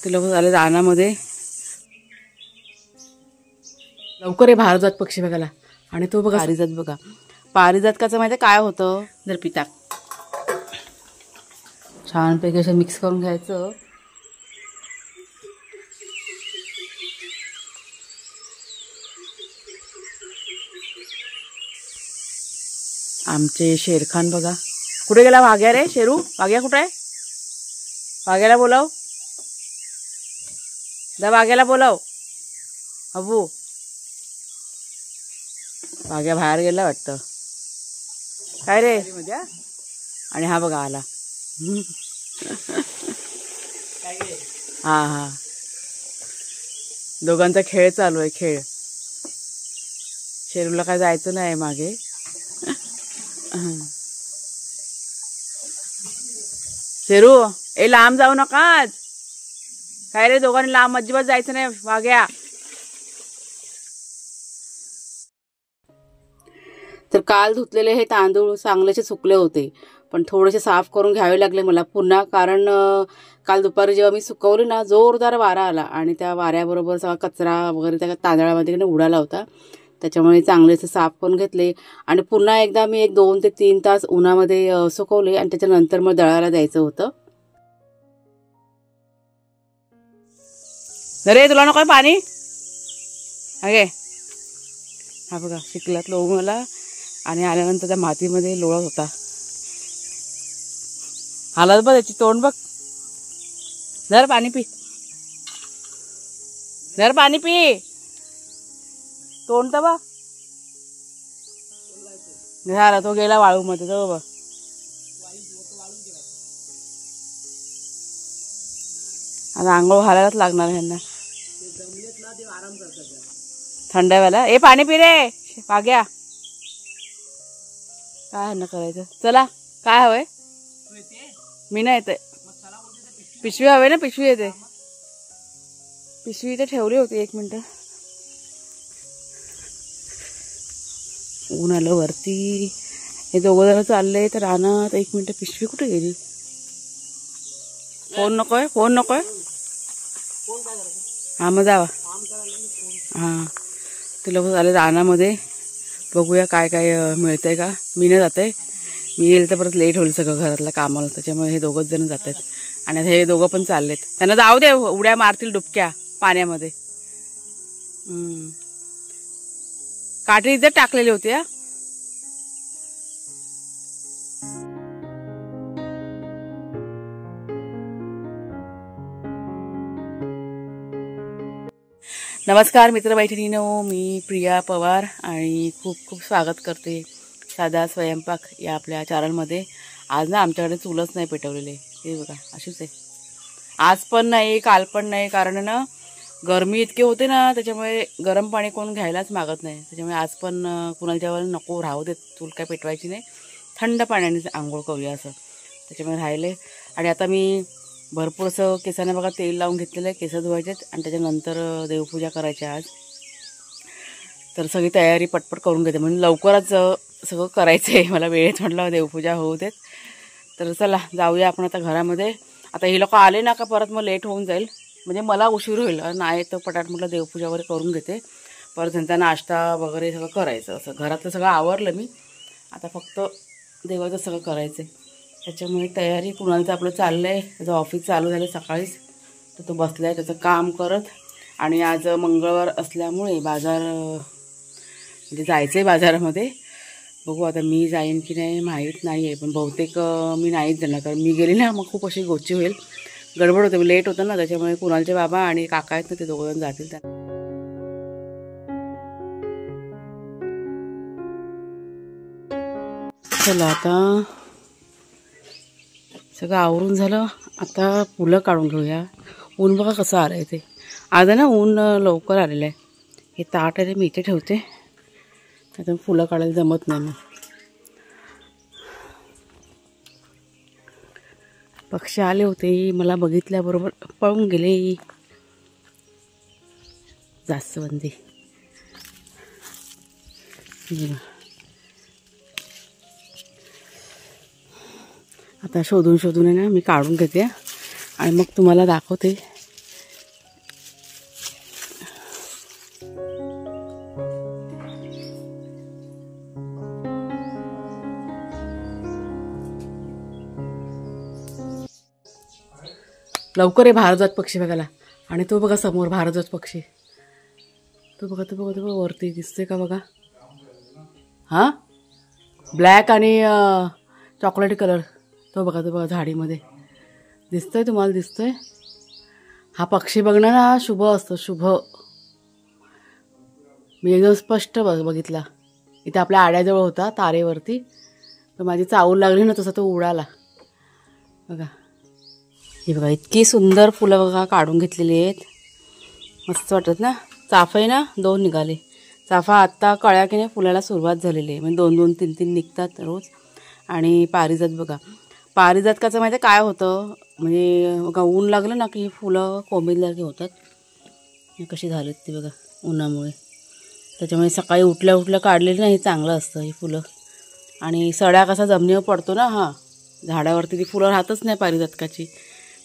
ते लोक झाले रानामध्ये. लवकर आहे भारजात पक्षी बघायला. आणि तो बघा पारिजात बघा. पारिजातकाचं माहिती काय होतं जर पिता छानपैकी असं मिक्स करून घ्यायचं. आमचे शेरखान बघा. कुठे गेला वाघ्या रे? शेरू वाघ्या कुठे आहे? वाघ्याला बोलाव. वाघ्याला बोलाव. अबू वाघ्या बाहेर गेला वाटतं. काय रे? आणि हा बघा आला. हा हा दोघांचा खेळ चालू आहे. खेळ. शेरूला काय जायचं नाही मागे. शेरू ए लांब जाऊ नकाच. काय रे दोघांनी लांब अजिबात जायचं नाही. वाघ्या तर काल धुतलेले हे तांदूळ चांगलेचे सुकले होते, पण थोडेसे साफ करून घ्यावे लागले मला पुन्हा. कारण काल दुपारी जेव्हा मी सुकवले ना जोरदार वारा आला आणि त्या वाऱ्याबरोबर सगळा कचरा वगैरे त्या तांदळामध्ये उडाला होता. त्याच्यामुळे चांगलेसे साफ करून घेतले आणि पुन्हा एकदा मी 2 ते 3 तास उन्हामध्ये सुकवले आणि त्याच्यानंतर मग दळायला द्यायचं होतं. अरे तुला नको पाणी? अगे हा बघा चिखलात लोळून मला आणि आल्यानंतर त्या मातीमध्ये लोळत होता. हालत बघ त्याची तोंड बघ. धर पाणी पी. धर पाणी पी. तोंड तर बघ झाला. तो गेला वाळू मध्ये. तो बघ आता आंघोळ घालायलाच लागणार ह्यांना. थंड वेळेला ए पाणी पी रे वाघ्या. काय ह्यांना करायचं? चला काय हवंय? मी नाही येते. पिशवी हवे ना? पिशवी येते. पिशवी इथे ठेवली होती. 1 मिनिट. ऊन आलं वरती. हे दोघं जण चालले तर रानात. 1 मिनिट. पिशवी कुठे गेली? फोन नकोय? फोन नकोय? हा मग जावा. हां ते लोक झाले रानामध्ये. बघूया काय काय मिळतंय का. मी नाही जाते. मी येईल तर परत लेट होईल सगळं घरातलं कामाला. त्याच्यामुळे हे दोघंच जण जात आहेत आणि हे दोघं पण चाललेत. त्यांना जाऊ दे. उड्या मारतील डुबक्या पाण्यामध्ये. काठी इथं टाकलेली होती. हा नमस्कार मित्रमैत्रिणींनो. मी प्रिया पवार आणि खूप खूप स्वागत करते साधा स्वयंपाक या आपल्या चॅनलमध्ये. आज ना आमच्याकडे चूलच नाही पेटवलेले. हे बघा अशीच आहे. आज पण नाही काल पण नाही. कारण ना गरमी इतके होते ना त्याच्यामुळे गरम पाणी कोण घ्यायलाच मागत नाही. त्याच्यामुळे आज पण कुणाला जेव्हा नको राहू देत. चूल काय पेटवायची नाही. थंड पाण्याने आंघोळ करूया असं त्याच्यामुळे राहिले. आणि आता मी भरपूर असं केसांना बघा तेल लावून घेतलेलं आहे. केस धुवायचेत आणि त्याच्यानंतर देवपूजा करायची आज. तर सगळी तयारी पटपट करून घेते म्हणजे लवकरच सगळं करायचं आहे मला. वेळेत म्हटलं देवपूजा होऊ देत. तर चला जाऊया आपण आता घरामध्ये. आता हे लोक आले ना का परत मग लेट होऊन जाईल. म्हणजे मला उशीर होईल. नाही तर पटाट म्हटलं देवपूजा वगैरे करून घेते. परत त्यांचा नाश्ता वगैरे सगळं करायचं. असं घरातलं सगळं आवरलं मी. आता फक्त देवाचं सगळं करायचं आहे. त्याच्यामुळे तयारी. कुणाचं आपलं चाललं आहे. त्याचं ऑफिस चालू झालं सकाळीच. तर तो बसला आहे त्याचं काम करत. आणि आज मंगळवार असल्यामुळे बाजार म्हणजे जायचं आहे बाजारामध्ये. बघू आता मी जाईन की नाही माहीत नाही आहे. पण बहुतेक मी नाहीच जाणार. कारण मी गेली ना मग खूप अशी गोची होईल. गडबड होते. लेट होतं ना त्याच्यामुळे कुणालचे बाबा आणि काका आहेत ना ते दोघंजण जातील. त्यांना चला आता सगळं आवरून झालं. आता फुलं काढून घेऊया. ऊन बघा कसं आलं आहे ते. आज ना ऊन लवकर आलेलं आहे. हे ताट आहे ते मी इथे ठेवते. आता फुलं काढायला जमत नाही मग. पक्षी आले होते मला बघितल्याबरोबर पळून गेले. जास्वंदी आता शोधून शोधून आहे ना मी काढून घेते आणि मग तुम्हाला दाखवते लवकर आहे भारद्वाज पक्षी बघायला. आणि तो बघा समोर भारद्वाज पक्षी, तो बघा तो बघा तो बघा वरती दिसतोय का बघा. हां ब्लॅक आणि चॉकलेटी कलर, तो बघा झाडीमध्ये दिसतोय तुम्हाला, दिसतोय. हा पक्षी बघणं ना शुभ असतो, शुभ. मी एकदम स्पष्ट बघितला. इथे आपल्या आड्याजवळ होता तारेवरती, तर माझी चावल लागली ना तसा तो उडाला बघा. हे बघा इतकी सुंदर फुलं बघा काढून घेतलेली आहेत, मस्त वाटत ना. चाफे ना 2 निघाले. चाफा आत्ता कळ्या की नाही फुलाला सुरुवात झालेली आहे, म्हणजे 2-2, 3-3 निघतात रोज. आणि पारिजात बघा, पारिजातकाचं माहिती काय होतं, म्हणजे बघा ऊन लागलं ना की फुलं कोमेजल्यासारखी होतात. कशी झालीत ती बघा उन्हामुळे. त्याच्यामुळे सकाळी उठल्या उठल्या काढलेली नाही, चांगलं असतं ही फुलं. आणि सड्या कसा जमिनीवर पडतो ना, हां झाडावरती ती फुलं राहतच नाही पारिजातकाची,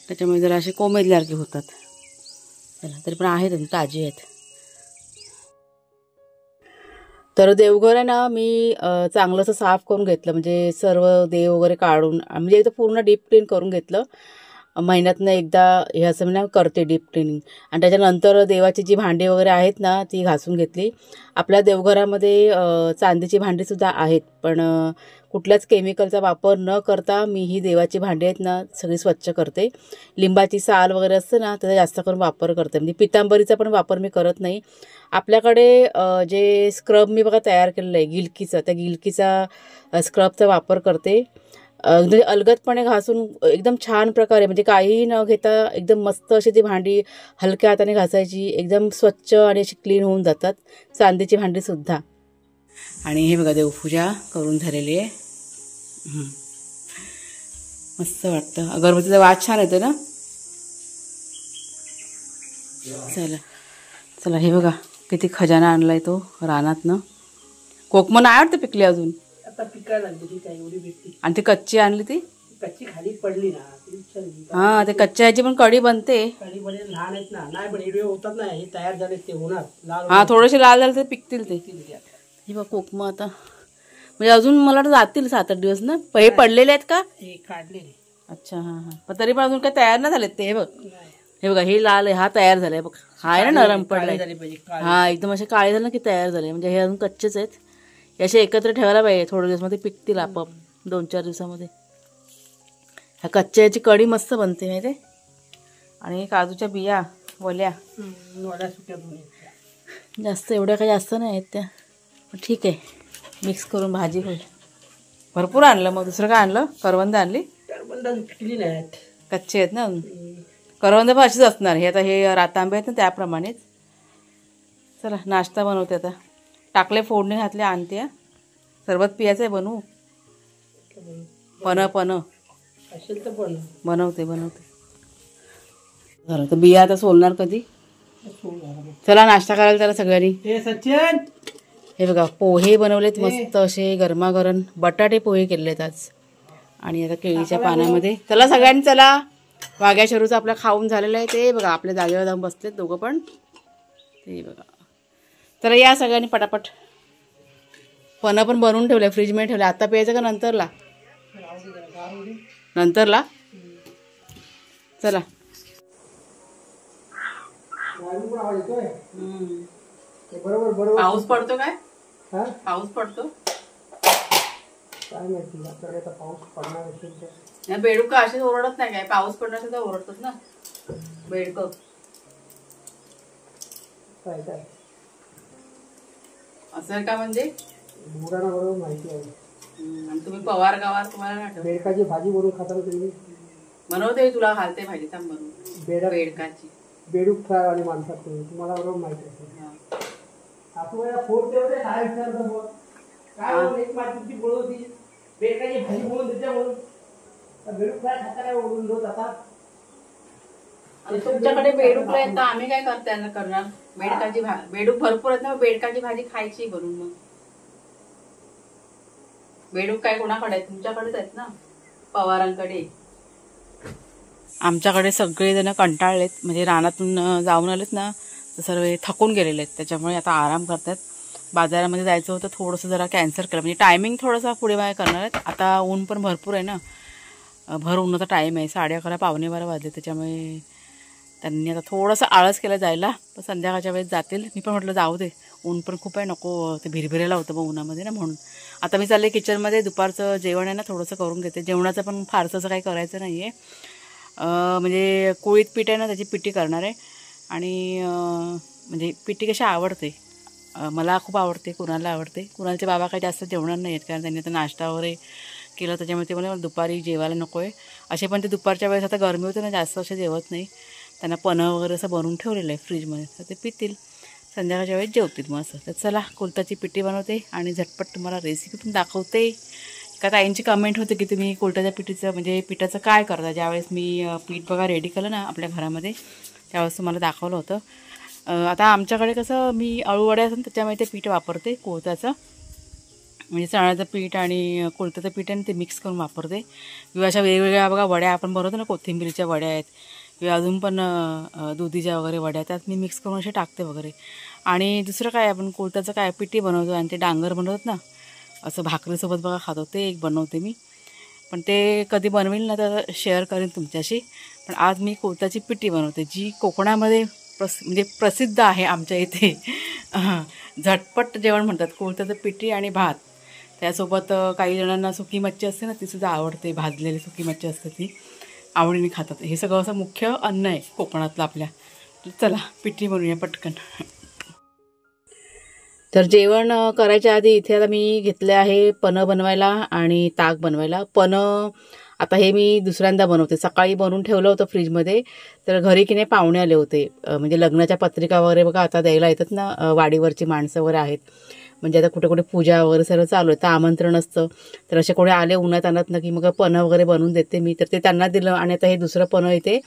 त्याच्यामुळे जरा असे कोमेजल्यासारखी होतात. चला तरी पण आहेत ताजी आहेत. तर देवघर आहे ना मी चांगलं असं साफ करून घेतलं, म्हणजे सर्व देव वगैरे काढून, म्हणजे एकदा पूर्ण डीप क्लीन करून घेतलं. महिन्यातनं एकदा हे असं मी करते डीप क्लिनिंग. आणि त्याच्यानंतर देवाची जी भांडी वगैरे आहेत ना ती घासून घेतली. आपल्या देवघरामध्ये चांदीची भांडीसुद्धा आहेत, पण कुठल्याच केमिकलचा वापर न करता मी ही देवाची भांडी आहेत ना सगळी स्वच्छ करते. लिंबाची साल वगैरे असते ना त्याचा जास्त करून वापर करते, म्हणजे पितांबरीचा पण वापर मी करत नाही. आपल्याकडे जे स्क्रब मी बघा तयार केलेलं आहे गिलकीचं, त्या गिलकीचा स्क्रबचा वापर करते. म्हणजे अलगदपणे घासून एकदम छान प्रकारे, म्हणजे काहीही न घेता एकदम मस्त अशी ती भांडी हलक्या हाताने घासायची, एकदम स्वच्छ आणि अशी क्लीन होऊन जातात, चांदीची भांडीसुद्धा. आणि हे बघा देवपूजा करून झालेली आहे. मस्त वाटतं, अगरबत्तीचा वास छान येतो ना. चला चला हे बघा किती खजाना आणलाय तो रानातनं. कोकमं नाही आवडते पिकली अजून, आता पिकायला लागली ती काय एवढी भेटली. आणि ती कच्ची आणली ती कच्ची खाली पडली ना ती. हां ते कच्च्या ह्याची पण कढी बनते. कढी बने लहान आहेत ना, नाही पण हिरवे होतात ना, हे तयार झाले ते होणार लाल. हां थोडेसे लाल झाले तर पिकतील ते. हे बघ कोकमं आता म्हणजे अजून मला वाटतं जातील 7-8 दिवस ना. हे पडलेले आहेत का? हे काढले. अच्छा हां हां, पण तरी पण अजून काय तयार नाही झालेत ते. हे बघ हे बघा हे लाल आहे, हा तयार झालाय बघ, हा आहे ना नरम पडलाय. हा एकदम असे काळे झाले ना की तयार झाले, म्हणजे हे अजून कच्चेच आहेत. हे असे एकत्र ठेवायला पाहिजे, थोड्या दिवसामध्ये पिकतील आपोआप 2-4 दिवसामध्ये. ह्या कच्च्या याची कढी मस्त बनते माहिती आहे. आणि काजूच्या बिया वल्या सुक्या जास्त एवढ्या काही जास्त नाही आहेत त्या, ठीक आहे मिक्स करून भाजी होईल. भरपूर आणलं मग. दुसरं काय आणलं? करवंद आणली. करवंद पिकली नाहीत, कच्चे आहेत ना. करवंद पण अशीच असणार. हे आता हे रातांबे आहेत ना त्याप्रमाणेच. चला नाश्ता बनवते आता. टाकले फोडणी घातले, आणते. सरबत पियाचं आहे, बनवू पण असेल तर पण बनवते. झालं तर बिया आता सोलणार कधी. चला नाश्ता करायला त्याला सगळ्यांनी. हे सचिन हे बघा पोहे बनवलेत मस्त असे गरमागरम. बटाटे पोहे केलेत आज. आणि आता केळीच्या पानामध्ये. चला सगळ्यांनी चला. वाघ्या शरूचं आपलं खाऊन झालेलं आहे ते बघा. आपल्या जागेवर जाऊन बसलेत दोघं पण. ते बघा. चला या सगळ्यांनी पटापट. पण बनवून ठेवलं, फ्रीजमध्ये ठेवलं. आता प्यायचं का नंतरला? नंतरला. चला. पाऊस पडतो काय? पाऊस पडतो काय माहिती. आता पाऊस पडणार असेल बेडूक असेच ओरडत नाही काय? पाऊस पडणार असेल तर ओरडतात ना बेडक. काय असं का? म्हणजे मुलांना बरोबर माहिती आहे. आणि तुम्ही पवार गावात तुम्हाला नाही आठवत? बेडकाची भाजी बनवून खाता तुम्ही? बनवते, तुला घालते भाजी थांब बनवून. बेडकाची बेडूक फ्राय वाली माणसात तुम्हाला बरोबर माहिती असेल. काय विचारतो मग काय एक माहिती बोलवती बेडकाची भाजी बनवून देते म्हणून. बेडूक फ्राय खाता काय ओढून रोज आता. तुमच्याकडे बेडूक आहेत तर आम्ही काय करणार? बेडकाची बेडूक भरपूर आहेत ना, बेडकाची भाजी खायची बनून. मग बेडूक काय कोणाकडे आहेत? तुमच्याकडेच आहेत ना, पवारांकडे. आमच्याकडे सगळेजण कंटाळलेत, म्हणजे रानातून जाऊन आलेत ना, तर सर्व थकून गेलेले आहेत. त्याच्यामुळे आता आराम करतात. बाजारामध्ये जायचं होतं, थोडंसं जरा कॅन्सल केलं, म्हणजे टायमिंग थोडंसं पुढे मागे करणार आहेत. आता ऊन पण भरपूर आहे ना, भर उन्हाचा टाईम आहे, 11:30 पावणे 12 वाजले. त्याच्यामुळे त्यांनी आता थोडंसं आळस केलं जायला, पण संध्याकाळच्या वेळेस जातील. मी पण म्हटलं जाऊ दे, ऊन पण खूप आहे, नको ते भिरभिरायला होतं मग उन्हामध्ये ना, म्हणून आता मी चालले किचनमध्ये. दुपारचं जेवण आहे ना थोडंसं करून घेते. जेवणाचं पण फारसं असं काही करायचं नाही आहे. म्हणजे कोळीत पीठ आहे ना, त्याची पिठी करणार आहे. आणि म्हणजे पिठी कशी आवडते, मला खूप आवडते, कुणाला आवडते. कुणालचे बाबा काही जास्त जेवणार नाही आहेत, कारण त्यांनी आता नाश्ता वगैरे केलं. त्याच्यामुळे ते मला दुपारी जेवायला नको आहे. असे पण ते दुपारच्या वेळेस आता गरमी होते ना, जास्त असे जेवत नाही. त्यांना पन्ह वगैरे असं बनवून ठेवलेलं आहे फ्रीजमध्ये, तर ते पितील. संध्याकाळच्या वेळेस जेवतील मग असं. तर चला कोलताची पिठी बनवते आणि झटपट तुम्हाला रेसिपी पण दाखवते. का ताईंची कमेंट होते की तुम्ही कोलताच्या पिठीचं म्हणजे पिठाचं काय करता. ज्यावेळेस मी पीठ बघा रेडी केलं ना आपल्या घरामध्ये, त्यावेळेस तुम्हाला दाखवलं होतं. आता आमच्याकडे कसं मी अळूवड्या असं त्याच्यामुळे ते पीठ वापरते कोलताचं, म्हणजे चण्याचं पीठ आणि कोलताचं पीठ आणि ते मिक्स करून वापरते. किंवा अशा वेगवेगळ्या बघा वड्या आपण बनवतो ना, कोथिंबीरीच्या वड्या आहेत किंवा अजून पण दुधीच्या वगैरे वड्या, त्यात मी मिक्स करून असे टाकते वगैरे. आणि दुसरं काय आपण कोलताचं काय पिठी बनवतो आणि ते डांगर बनवतात ना, असं भाकरीसोबत बघा खातो, ते एक बनवते मी. पण ते कधी बनवेल ना तर शेअर करेन तुमच्याशी. पण आज मी कोलताची पिठी बनवते, जी कोकणामध्ये म्हणजे प्रसिद्ध आहे आमच्या इथे. झटपट जेवण म्हणतात. कोलताचं पिठी आणि भात, त्यासोबत काही जणांना सुकी मच्छी असते ना, तीसुद्धा आवडते. भाजलेली सुकी मच्छी असते ती आवडीने खातात. हे सगळं असं मुख्य अन्न आहे कोकणातलं आपल्या. चला पिठी बनवूया पटकन. तर जेवण करायच्या आधी इथे आता मी घेतले आहे पन्ह बनवायला आणि ताक बनवायला. पन्ह आता हे मी दुसऱ्यांदा बनवते. सकाळी बनवून ठेवलं होतं फ्रीजमध्ये, तर घरी की नाही पाहुणे आले होते. म्हणजे लग्नाच्या पत्रिका वगैरे बघा आता द्यायला येतात ना, वाडीवरची माणसं वगैरे आहेत. म्हणजे आता कुठे कुठे पूजा वगैरे सर्व चालू आहे, तर आमंत्रण असतं. तर असे कोणी आले उन्हात आणत ना की मग पन्ह वगैरे बनवून देते मी. तर ते त्यांना दिलं. आणि आता हे दुसरं पन्ह इथे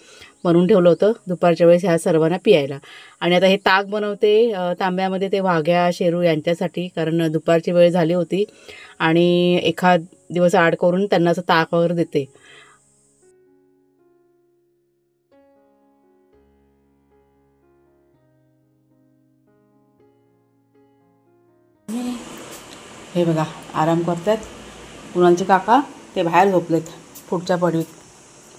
बनवून ठेवलं होतं दुपारच्या वेळेस ह्या सर्वांना पियायला. आणि आता हे ताक बनवते तांब्यामध्ये, ते वाघ्या शेरू यांच्यासाठी, कारण दुपारची वेळ झाली होती आणि एखाद दिवस आड करून त्यांना असं ताक वगैरे देते. हे बघा आराम करतात कुणालचे काका, ते बाहेर झोपलेत पुढच्या पडवीत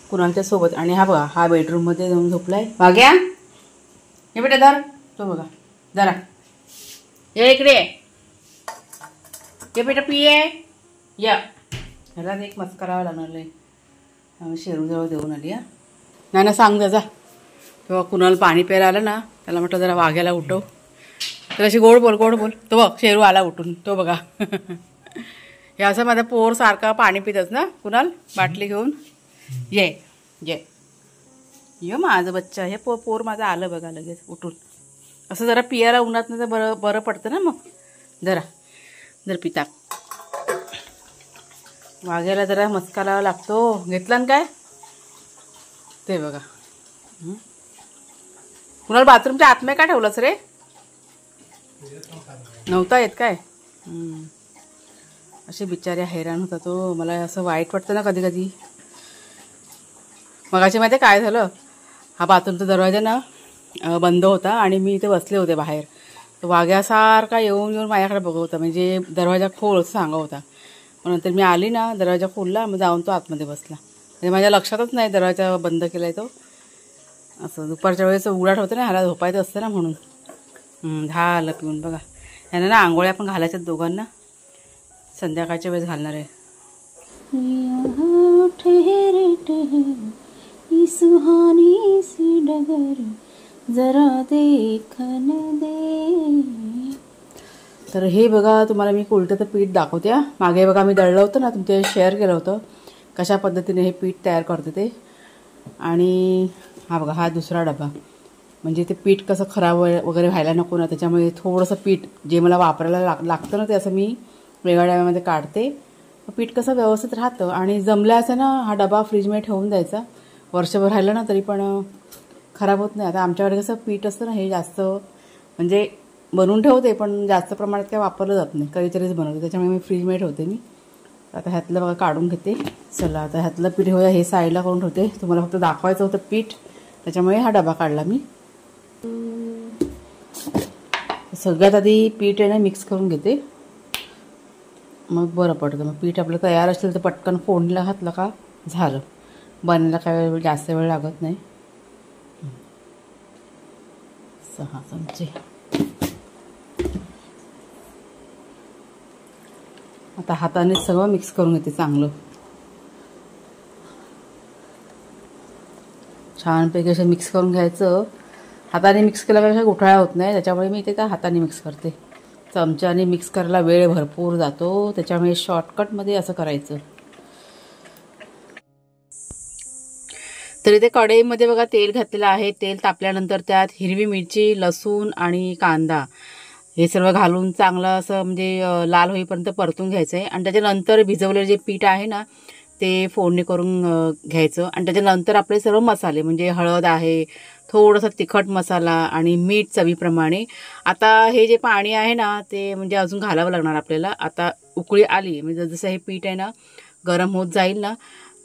कुणालच्या सोबत. आणि हा बघा हा बेडरूममध्ये जाऊन झोपलाय. वाघ्या हे बेटा धर, तो बघा जरा ये इकडे, ये बेटा पिये या. ह्याला एक मस्का करावा लागणार आहे. शेरूजवळ देऊन आली. नाही ना सांग जा. तेव्हा कुणाल पाणी प्यायला आलं ना, त्याला म्हटलं जरा वाघ्याला उठव. तर अशी गोड बोल गोड बोल. तो बघ शेरू आला उठून, तो बघा. हे असं माझा पोर सारखा पाणी पितच ना कुणाल, बाटली घेऊन. ये ये ये माझं बच्चा, हे पोर माझं आलं बघा लगेच उठून. असं जरा पियाला उन्हात ना तर बरं पडतं ना. मग जरा पिता वाघ्याला जरा मस्का लावा लागतो. घेतला ना काय ते बघा. कुणाल बाथरूमच्या आतमध्ये काय ठेवलंस रे? नव्हता येत काय? असे बिचारे हैराण होता तो. मला असं वाईट वाटतं ना कधी कधी. मगाशी माहिती काय झालं, हा बाथरूमचा दरवाजा ना बंद होता आणि मी इथे बसले होते बाहेर. तर वाघ्यासारखा येऊन माझ्याकडे बघत होता, म्हणजे दरवाजा खोल सांगा होता. मग नंतर मी आली ना, दरवाजा खोलला, मग जाऊन तो आतमध्ये बसला. म्हणजे माझ्या लक्षातच नाही दरवाजा बंद केला आहे तो. असं दुपारच्या वेळेस उघडाट होतं ना, ह्याला झोपायचं असतं ना म्हणून. झालं पिऊन बघा. यांना ना आंघोळ्या पण घालायच्यात दोघांना, संध्याकाळच्या वेळेस घालणार आहे. सुहानी सी डगर जरा देखन दे. तर हे बघा तुम्हाला मी कोलताचं पीठ दाखवते. मागे बघा मी दळलं होतं ना, तुमच्या शेअर केलं होतं कशा पद्धतीने हे पीठ तयार करते ते. आणि हा बघा हा दुसरा डबा, म्हणजे ते पीठ कसं खराब वगैरे व्हायला नको ना, त्याच्यामुळे थोडंसं पीठ जे मला वापरायला लागतं ना, ते असं मी वेगळ्या डब्यामध्ये काढते. पीठ कसं व्यवस्थित राहतं. आणि जमलं असं ना हा डबा फ्रीजमध्ये ठेवून द्यायचा, वर्षभर राहिलं ना तरी पण खराब होत नाही. आता आमच्याकडे कसं पीठ असतं ना, हे जास्त म्हणजे बनवून ठेवते पण जास्त प्रमाणात काय वापरलं जात नाही, कधीतरीच बनवते, त्याच्यामुळे मी फ्रीजमध्ये ठेवते मी. आता ह्यातलं बघा काढून घेते. चला आता ह्यातलं पीठ होया, हे साईडला करून ठेवते. तुम्हाला फक्त दाखवायचं होतं पीठ, त्याच्यामुळे हा डबा काढला मी. सगळ्यात आधी पीठ आहे ना मिक्स करून घेते, मग बरं पडतं. मग पीठ आपलं तयार असेल तर पटकन फोडणीला घातलं का झालं. बनायला काय वेळ जास्त वेळ लागत नाही. 6 चमचे. आता हाताने सगळं मिक्स करून घेते चांगलं. छानपैकी असं मिक्स करून घ्यायचं. हाताने मिक्स केल्यापेक्षा गुठळ्या होत नाही, त्याच्यामुळे मी ते त्या हाताने मिक्स करते. चमच्याने मिक्स करायला वेळ भरपूर जातो, त्याच्यामुळे शॉर्टकटमध्ये असं करायचं. तर इथे कढईमध्ये बघा तेल घातलेलं आहे. तेल तापल्यानंतर त्यात हिरवी मिरची, लसूण आणि कांदा हे सर्व घालून चांगलं असं म्हणजे लाल होईपर्यंत परतून घ्यायचं आहे. आणि त्याच्यानंतर भिजवलेलं जे पीठ आहे ना ते फोडणी करून घ्यायचं. आणि त्याच्यानंतर आपले सर्व मसाले म्हणजे हळद आहे, थोडासा तिखट मसाला आणि मीठ चवीप्रमाणे. आता हे जे पाणी आहे ना ते म्हणजे अजून घालावं लागणार आपल्याला. आता उकळी आली म्हणजे जसं हे पीठ आहे ना गरम होत जाईल ना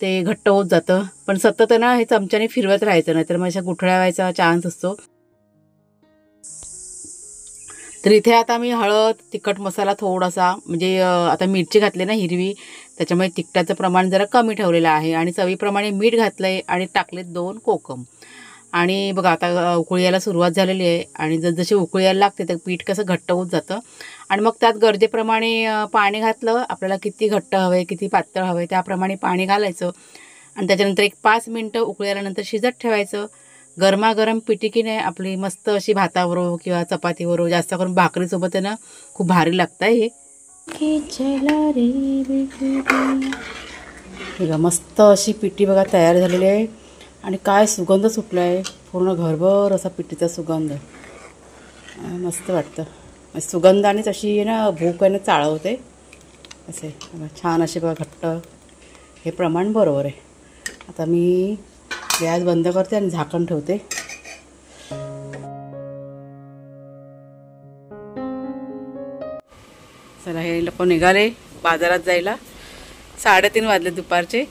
ते घट्ट होत जातं. पण सतत ना हे चमच्याने फिरवत राहायचं, नाही तर मग अशा गुठळ्या व्हायचा चान्स असतो. तर इथे आता मी हळद, तिखट मसाला थोडासा म्हणजे आता मिरची घातली ना हिरवी, त्याच्यामुळे तिखटाचं प्रमाण जरा कमी ठेवलेलं आहे. आणि चवीप्रमाणे मीठ घातलं आहे आणि टाकलेत 2 कोकम. आणि बघा आता उकळी यायला सुरुवात झालेली आहे. आणि जसजशी उकळी यायला लागते तर पीठ कसं घट्ट होत जातं. आणि मग त्यात गरजेप्रमाणे पाणी घातलं. आपल्याला किती घट्ट हवं आहे, किती पातळ हवं आहे त्याप्रमाणे पाणी घालायचं. आणि त्याच्यानंतर एक 5 मिनटं उकळी आल्यानंतर शिजत ठेवायचं. गरमागरम पिठी की नाही आपली मस्त अशी भाताबरोबर किंवा चपातीबरोबर, जास्त करून भाकरीसोबत आहे ना खूप भारी लागतं हे. बघा मस्त अशी पिठी बघा तयार झालेली आहे. आणि काय सुगंध सुटला आहे, पूर्ण घरभर असा पिठीचा सुगंध. मस्त वाटतं. सुगंधानेच अशी आहे ना भूक आहे ना चाळवते असे. छान असे बघा घट्ट, हे प्रमाण बरोबर आहे. आता मी गॅस बंद करते आणि झाकण ठेवते. चला हे लोक निघाले बाजारात जायला. 3:30 वाजले दुपारचे.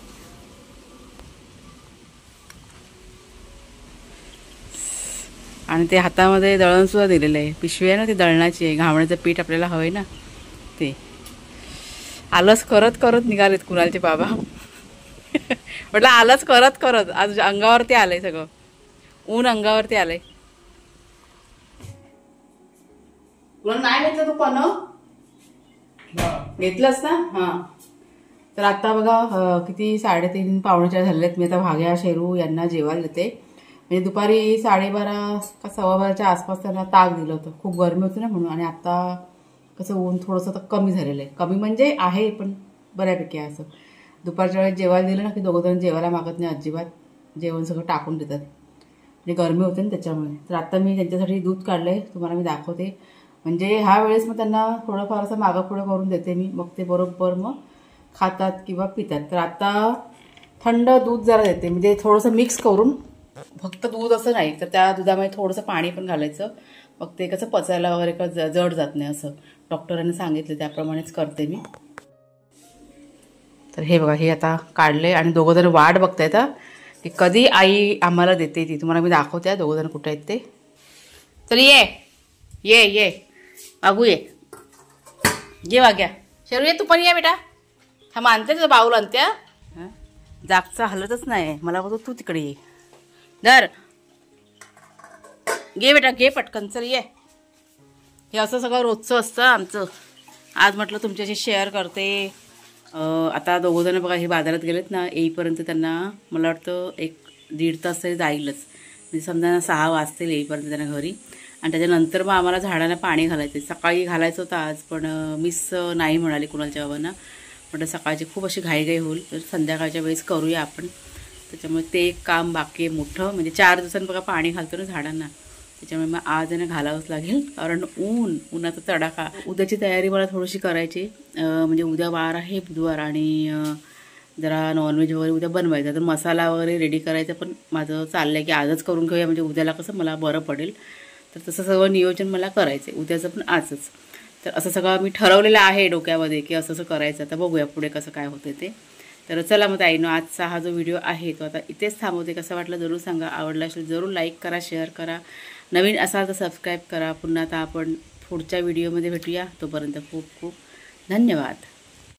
आणि ते हातामध्ये दळणसुद्धा दिलेलं आहे. पिशवी आहे ना ती दळणाची आहे. घावण्याचं पीठ आपल्याला हवं आहे ना ते. आलस करत करत निघालेत कुणालचे बाबा. म्हटलं आलंच करत करत आज अंगावरती आलंय सगळं. ऊन अंगावरती आलंय. तुला नाही घेतलं तू पण घेतलंस ना. हां तर आता बघा किती 3:30 पावणे 4 झालेले आहेत. मी आता भाग्या शेरू यांना जेवायला देते. म्हणजे दुपारी 12:30 का 12:15च्या आसपास त्यांना ताक दिलं होतं. खूप गरमी होती ना म्हणून. आणि आता कसं ऊन थोडंसं कमी झालेलं आहे. कमी म्हणजे आहे पण बऱ्यापैकी आहे असं. दुपारच्या वेळेस जेवायला दिलं ना की दोघं जण जेवायला मागत नाही अजिबात. जेवण सगळं टाकून देतात. म्हणजे गरमी होते ना त्याच्यामुळे. तर आता मी त्यांच्यासाठी दूध काढलंय, तुम्हाला मी दाखवते. म्हणजे ह्या वेळेस मग त्यांना थोडंफार असं मागं पुढं करून देते मी. मग ते बरोबर मग खातात किंवा पितात. तर आता थंड दूध जरा देते, म्हणजे थोडंसं मिक्स करून. फक्त दूध असं नाही तर त्या दुधामध्ये थोडंसं पाणी पण घालायचं. मग ते कसं पचायला वगैरे का जड जात नाही असं डॉक्टरांनी सांगितलं, त्याप्रमाणेच करते मी. तर हे बघा हे आता काढले आणि दोघं जण वाट बघतायत की कधी आई आम्हाला देते ती. तुम्हाला मी दाखवते दोघं जण कुठे आहेत ते. तर ये ये ये बाबू ये वाग्या शेरू ये, तू पण ये बेटा. हा मानते तुझं बाऊल आणत्या. जागचा हलतच नाही मला. बघतो तू तिकडे ये. धर घे बेटा घे पटकन. चल ये. हे असं सगळं रोजचं असतं आमचं. आज म्हटलं तुमच्याशी शेअर करते. आता दोघं जण बघा हे बाजारात गेलेत ना, येईपर्यंत त्यांना मला वाटतं 1-1.5 तास तरी जाईलच. म्हणजे समजा 6 वाजतील येईपर्यंत त्यांना घरी. आणि त्याच्यानंतर मग आम्हाला झाडांना पाणी घालायचं. सकाळी घालायचं होतं आज, पण मिस नाही म्हणाले कुणालच्या बाबांना. म्हटलं सकाळची खूप अशी घाईघाई होईल, तर संध्याकाळच्या वेळेस करूया आपण. त्याच्यामुळे ते एक काम बाकी आहे मोठं. म्हणजे 4 दिवसांनी बघा पाणी घालतो ना झाडांना, त्याच्यामुळे मग आज यांना घालावंच लागेल. कारण उन्हाचा तडाखा. उद्याची तयारी मला थोडीशी करायची. म्हणजे उद्या वार आहे बुधवार आणि जरा नॉनव्हेज वगैरे उद्या बनवायचं. तर मसाला वगैरे रेडी करायचं पण माझं चाललं आहे की आजच करून घेऊया, म्हणजे उद्याला कसं मला बरं पडेल. तर तसं सगळं नियोजन मला करायचं आहे उद्याचं पण आजच. तर असं सगळं मी ठरवलेलं आहे डोक्यामध्ये की असं असं करायचं. आता बघूया पुढे कसं काय होतं ते. तर चला मग ताईनो आजचा हा जो व्हिडिओ आहे तो आता इथेच थांबवते. कसं वाटलं जरूर सांगा. आवडला असेल जरूर लाईक करा, शेअर करा. नवीन असाल तर सबस्क्राईब करा. पुन्हा आता आपण पुढच्या व्हिडिओमध्ये भेटूया. तोपर्यंत खूप खूप धन्यवाद.